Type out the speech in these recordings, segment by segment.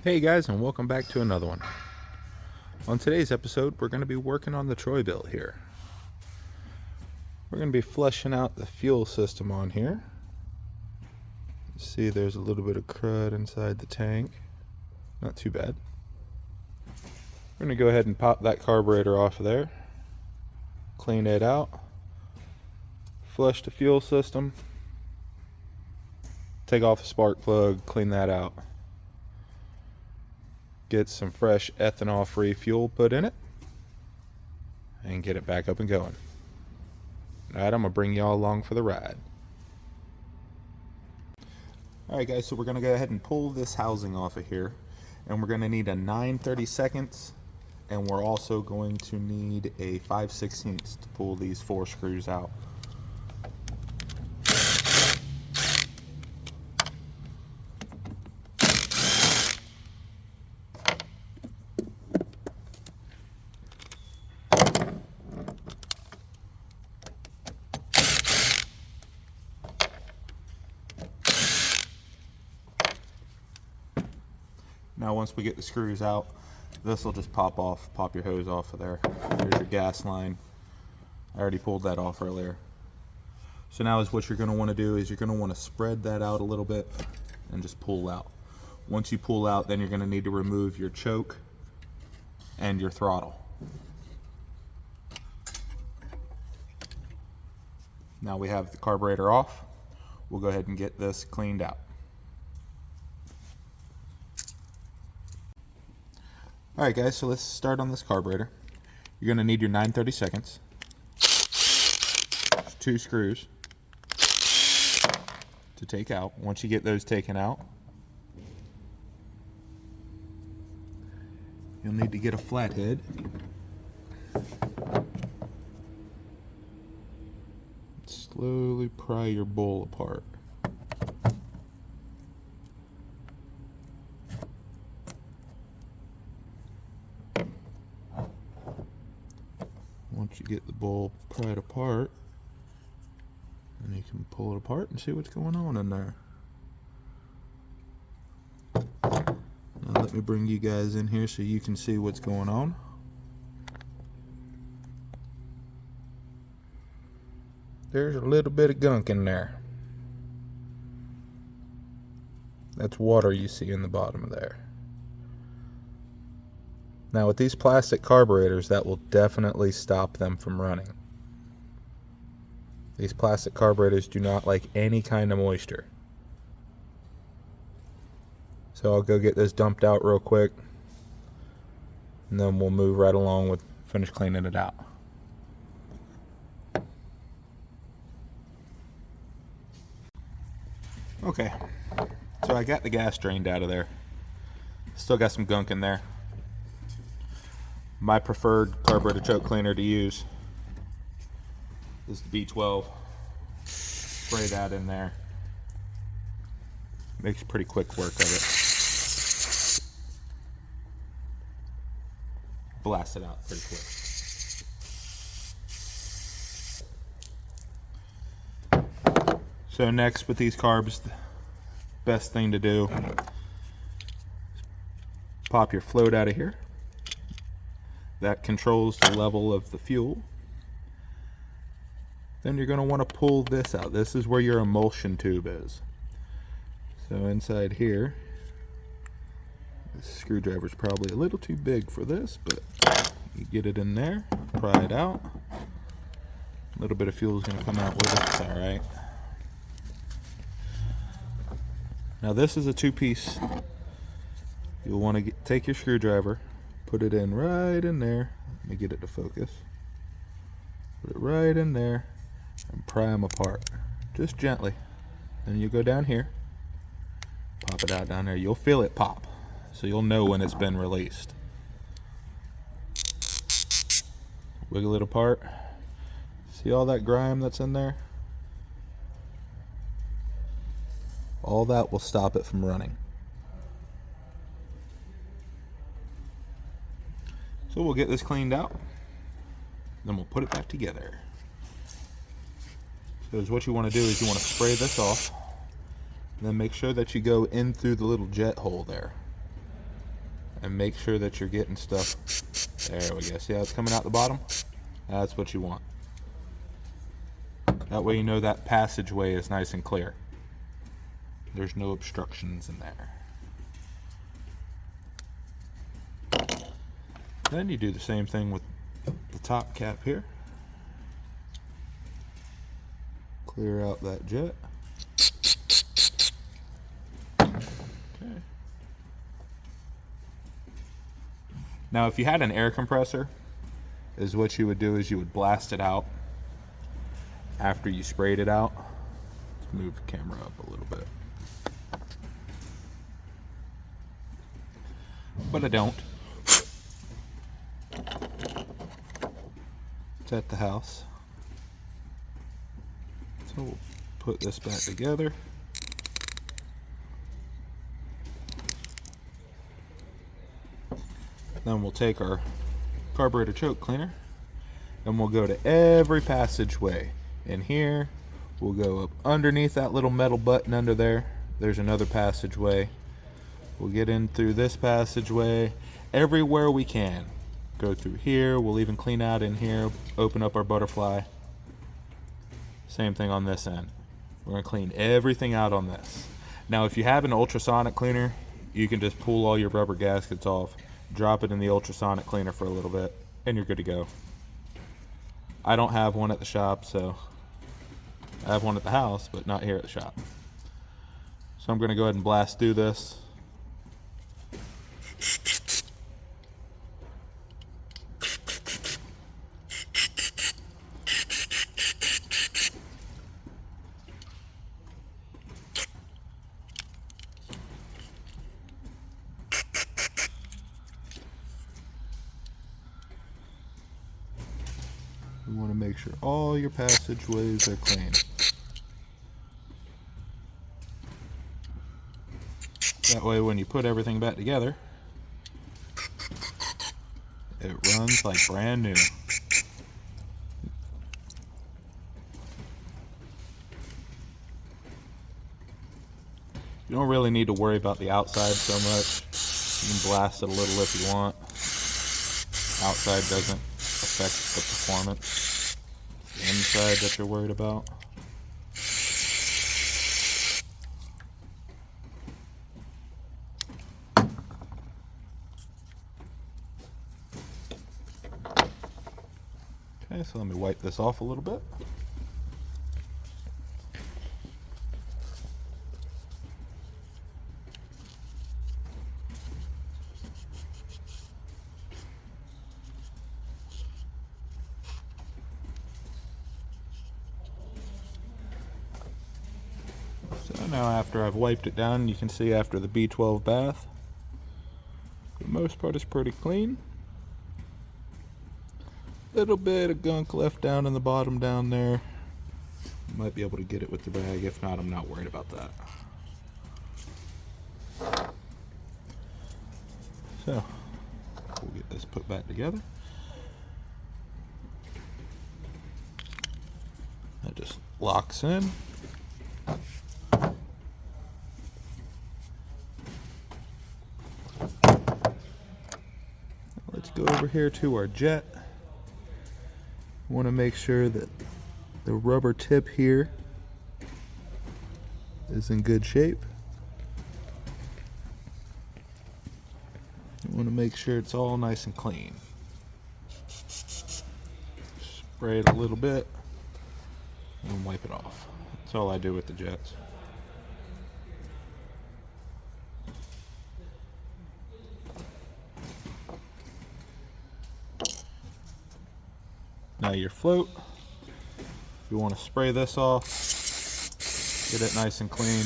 Hey guys, and welcome back to another one. On today's episode, we're going to be working on the troy-bilt here. We're going to be fleshing out the fuel system on here. See, there's a little bit of crud inside the tank. Not too bad. We're going to go ahead and pop that carburetor off of there. Clean it out. Flush the fuel system. Take off the spark plug, clean that out. Get some fresh ethanol-free fuel put in it, and get it back up and going. Alright, I'm going to bring y'all along for the ride. Alright guys, so we're going to go ahead and pull this housing off of here, and we're going to need a 9/32, and we're also going to need a 5/16 to pull these 4 screws out. Now once we get the screws out, this will just pop your hose off of there. There's your gas line. I already pulled that off earlier. So now is what you're going to want to do is you're going to want to spread that out a little bit and just pull out. Once you pull out, then you're going to need to remove your choke and your throttle. Now we have the carburetor off. We'll go ahead and get this cleaned out. Alright guys, so let's start on this carburetor. You're going to need your 9/32, 2 screws to take out. Once you get those taken out, you'll need to get a flathead. Slowly pry your bowl apart. Once you get the bowl pried apart, then you can pull it apart and see what's going on in there. Now let me bring you guys in here so you can see what's going on. There's a little bit of gunk in there. That's water you see in the bottom of there. Now with these plastic carburetors, that will definitely stop them from running. These plastic carburetors do not like any kind of moisture. So I'll go get this dumped out real quick, and then we'll move right along with finish cleaning it out. Okay, so I got the gas drained out of there. Still got some gunk in there. My preferred carburetor choke cleaner to use is the B12. Spray that in there. Makes pretty quick work of it. Blast it out pretty quick. So next with these carbs, the best thing to do is pop your float out of here. That controls the level of the fuel. Then you're going to want to pull this out. This is where your emulsion tube is. So inside here, this screwdriver's probably a little too big for this, but you get it in there, pry it out. A little bit of fuel is going to come out with it. It's all right. Now this is a 2-piece. You'll want to take your screwdriver, put it in right in there. Let me get it to focus. Put it right in there and pry them apart. Just gently. Then you go down here. Pop it out down there. You'll feel it pop. So you'll know when it's been released. Wiggle it apart. See all that grime that's in there? All that will stop it from running. So we'll get this cleaned out, then we'll put it back together. So what you want to do is you want to spray this off, and then make sure that you go in through the little jet hole there. and make sure that you're getting stuff. There we go. See how it's coming out the bottom? That's what you want. That way you know that passageway is nice and clear. There's no obstructions in there. Then you do the same thing with the top cap here. Clear out that jet. Okay. Now if you had an air compressor, is what you would do is you would blast it out after you sprayed it out. Let's move the camera up a little bit. But I don't. It's at the house. So we'll put this back together. Then we'll take our carburetor choke cleaner and we'll go to every passageway. In here, we'll go up underneath that little metal button under there. There's another passageway. We'll get in through this passageway everywhere we can. Go through here. We'll even clean out in here, open up our butterfly. Same thing on this end. We're going to clean everything out on this. Now, if you have an ultrasonic cleaner, you can just pull all your rubber gaskets off, drop it in the ultrasonic cleaner for a little bit, and you're good to go. I don't have one at the shop, so I have one at the house, but not here at the shop. So I'm going to go ahead and blast through this. You want to make sure all your passageways are clean. That way when you put everything back together, it runs like brand new. You don't really need to worry about the outside so much. You can blast it a little if you want. Outside doesn't affect the performance. The inside that you're worried about. Okay, so let me wipe this off a little bit. So now after I've wiped it down, you can see after the B12 bath, for the most part it's pretty clean. Little bit of gunk left down in the bottom down there. Might be able to get it with the rag. If not, I'm not worried about that. So we'll get this put back together. That just locks in. Let's go over here to our jet. Want to make sure that the rubber tip here is in good shape. You want to make sure it's all nice and clean. Spray it a little bit and wipe it off. That's all I do with the jets. Now your float, you want to spray this off, get it nice and clean.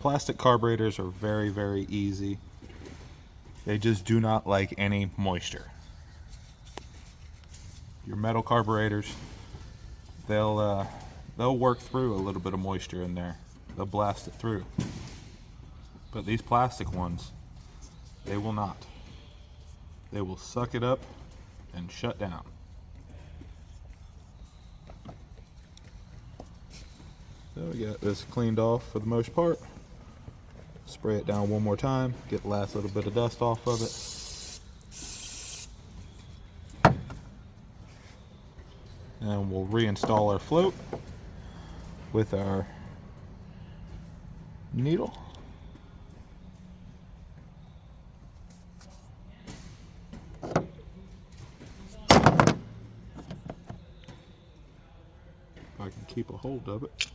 Plastic carburetors are very, very easy. They just do not like any moisture. Your metal carburetors, they'll work through a little bit of moisture in there. They'll blast it through. But these plastic ones, they will not. They will suck it up and shut down. So we got this cleaned off for the most part. Spray it down one more time, get the last little bit of dust off of it. And we'll reinstall our float with our needle. If I can keep a hold of it.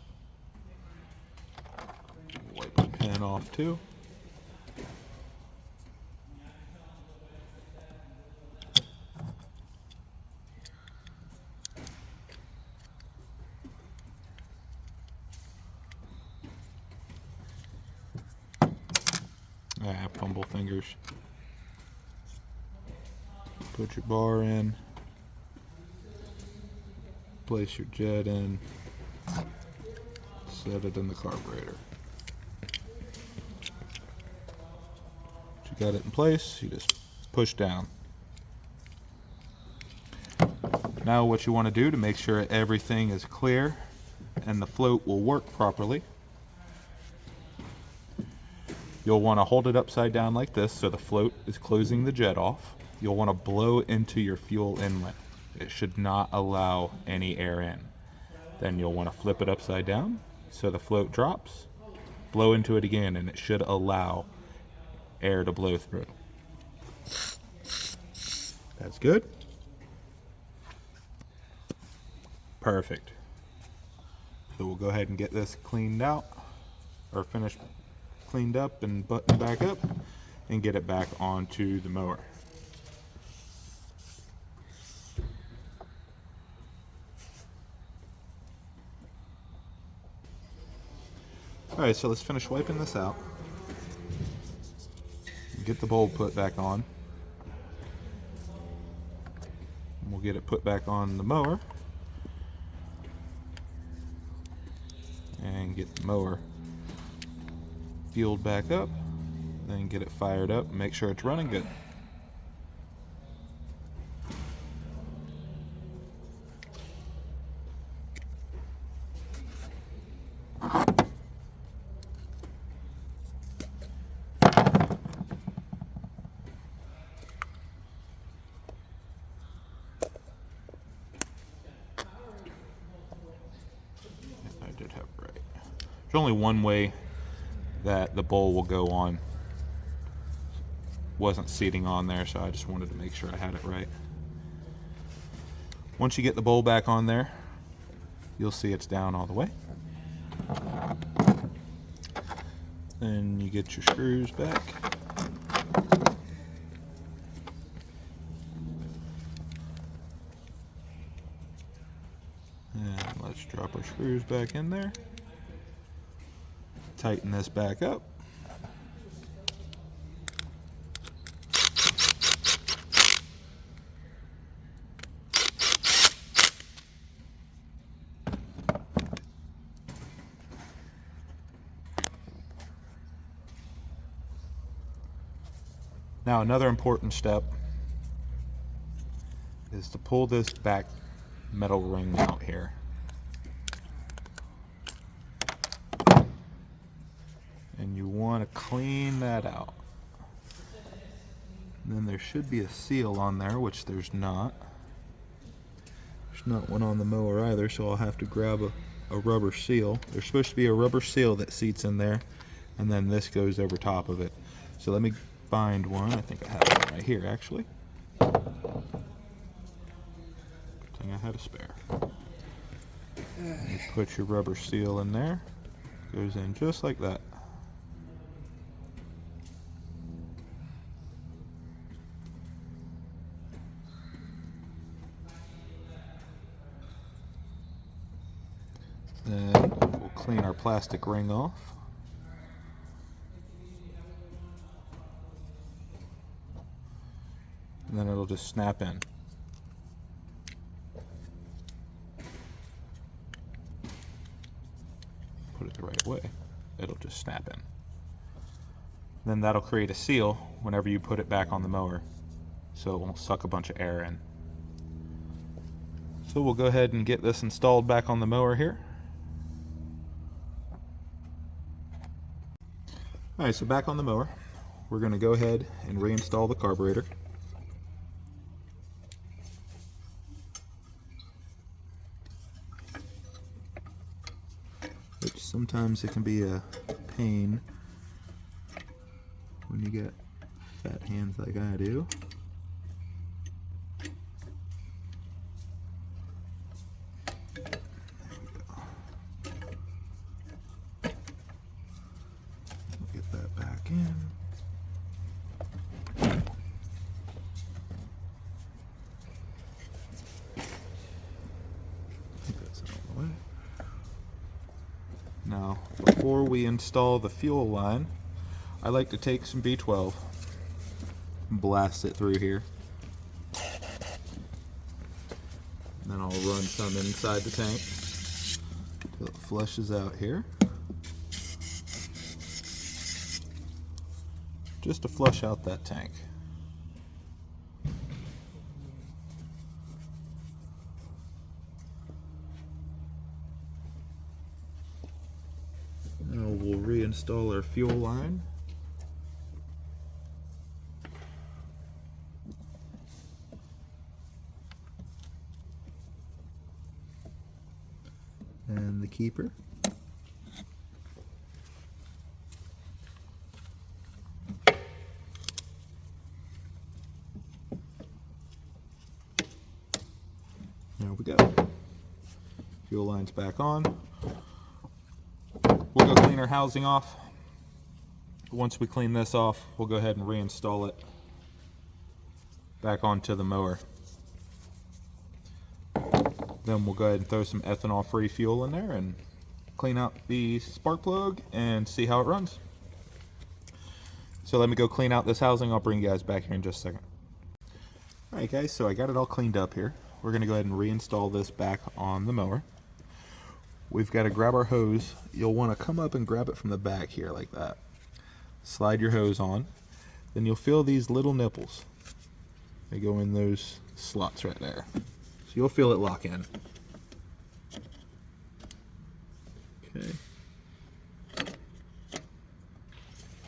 Wipe the pin off too. Fumble fingers. Put your bar in. Place your jet in. Set it in the carburetor. Once you got it in place, you just push down. Now what you want to do to make sure everything is clear and the float will work properly, you'll want to hold it upside down like this so the float is closing the jet off. You'll want to blow into your fuel inlet. It should not allow any air in. Then you'll want to flip it upside down so the float drops. Blow into it again and it should allow air to blow through. That's good. Perfect. So we'll go ahead and get this cleaned out, or finished cleaned up and buttoned back up, and get it back onto the mower. Alright, so let's finish wiping this out. Get the bulb put back on. We'll get it put back on the mower. And get the mower fueled back up. Then get it fired up and make sure it's running good. There's only one way that the bowl will go on. Wasn't seating on there, so I just wanted to make sure I had it right. Once you get the bowl back on there, you'll see it's down all the way. Then you get your screws back. And let's drop our screws back in there. Tighten this back up. Now another important step is to pull this back metal ring out here. And you want to clean that out. And then there should be a seal on there, which there's not. There's not one on the mower either, so I'll have to grab a rubber seal. There's supposed to be a rubber seal that seats in there, and then this goes over top of it. So let me find one. I think I have one right here, actually. Good thing I had a spare. You put your rubber seal in there. Goes in just like that. Then we'll clean our plastic ring off. And then it'll just snap in. Put it the right way, it'll just snap in. Then that'll create a seal whenever you put it back on the mower, so it won't suck a bunch of air in. So we'll go ahead and get this installed back on the mower here. Alright, so back on the mower, we're going to go ahead and reinstall the carburetor. Which sometimes it can be a pain when you get fat hands like I do. Get that back in. That's out of the way. Now, before we install the fuel line, I like to take some B12 and blast it through here. And then I'll run some inside the tank until it flushes out here. Just to flush out that tank. Now we'll reinstall our fuel line. And the keeper. There we go. Fuel line's back on. We'll go clean our housing off. Once we clean this off, we'll go ahead and reinstall it back onto the mower. Then we'll go ahead and throw some ethanol-free fuel in there and clean out the spark plug and see how it runs. So let me go clean out this housing. I'll bring you guys back here in just a second. Alright guys, so I got it all cleaned up here. We're going to go ahead and reinstall this back on the mower. We've got to grab our hose. You'll want to come up and grab it from the back here like that. Slide your hose on. Then you'll feel these little nipples. They go in those slots right there. So you'll feel it lock in. Okay.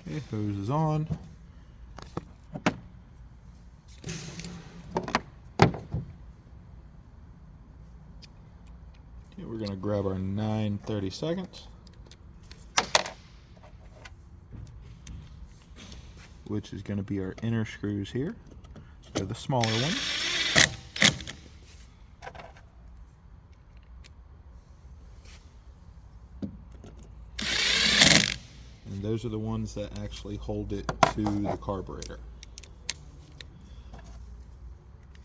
Okay, hose is on. Okay, we're going to grab our 9/32, which is going to be our inner screws here. They're the smaller ones. And those are the ones that actually hold it to the carburetor.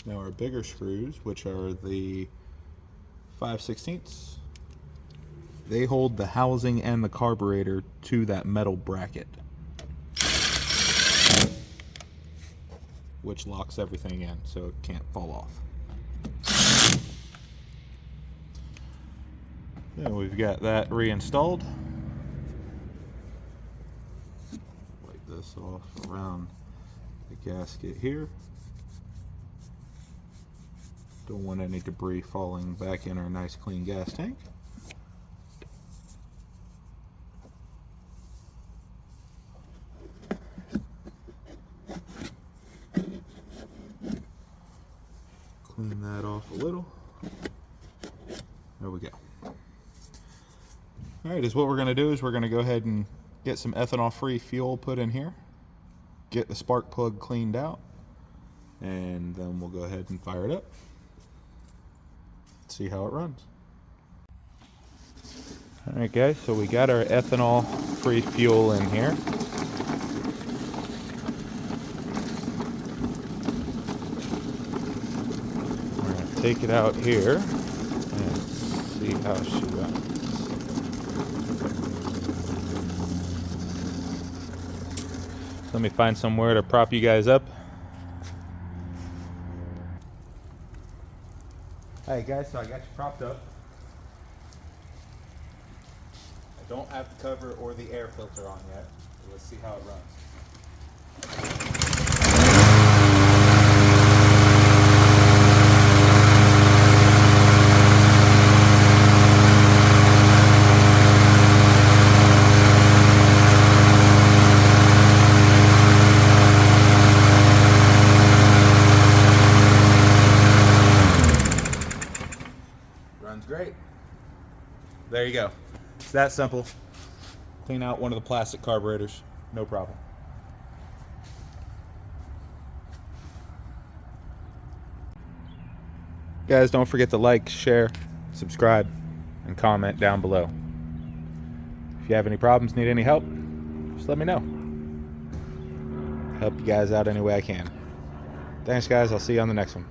Now our bigger screws, which are the 5/16, they hold the housing and the carburetor to that metal bracket, which locks everything in so it can't fall off. Yeah, we've got that reinstalled. Wipe this off around the gasket here. Don't want any debris falling back in our nice clean gas tank. Clean that off a little. There we go. Alright, is what we're going to do is we're going to go ahead and get some ethanol-free fuel put in here. Get the spark plug cleaned out. And then we'll go ahead and fire it up. See how it runs. Alright guys, so we got our ethanol-free fuel in here. Take it out here and see how she runs. Let me find somewhere to prop you guys up. Hey guys, so I got you propped up. I don't have the cover or the air filter on yet. So let's see how it runs. there you go. It's that simple. Clean out one of the plastic carburetors, no problem. Guys, don't forget to like, share, subscribe, and comment down below. If you have any problems, need any help, just let me know. Help you guys out any way I can. Thanks, guys. I'll see you on the next one.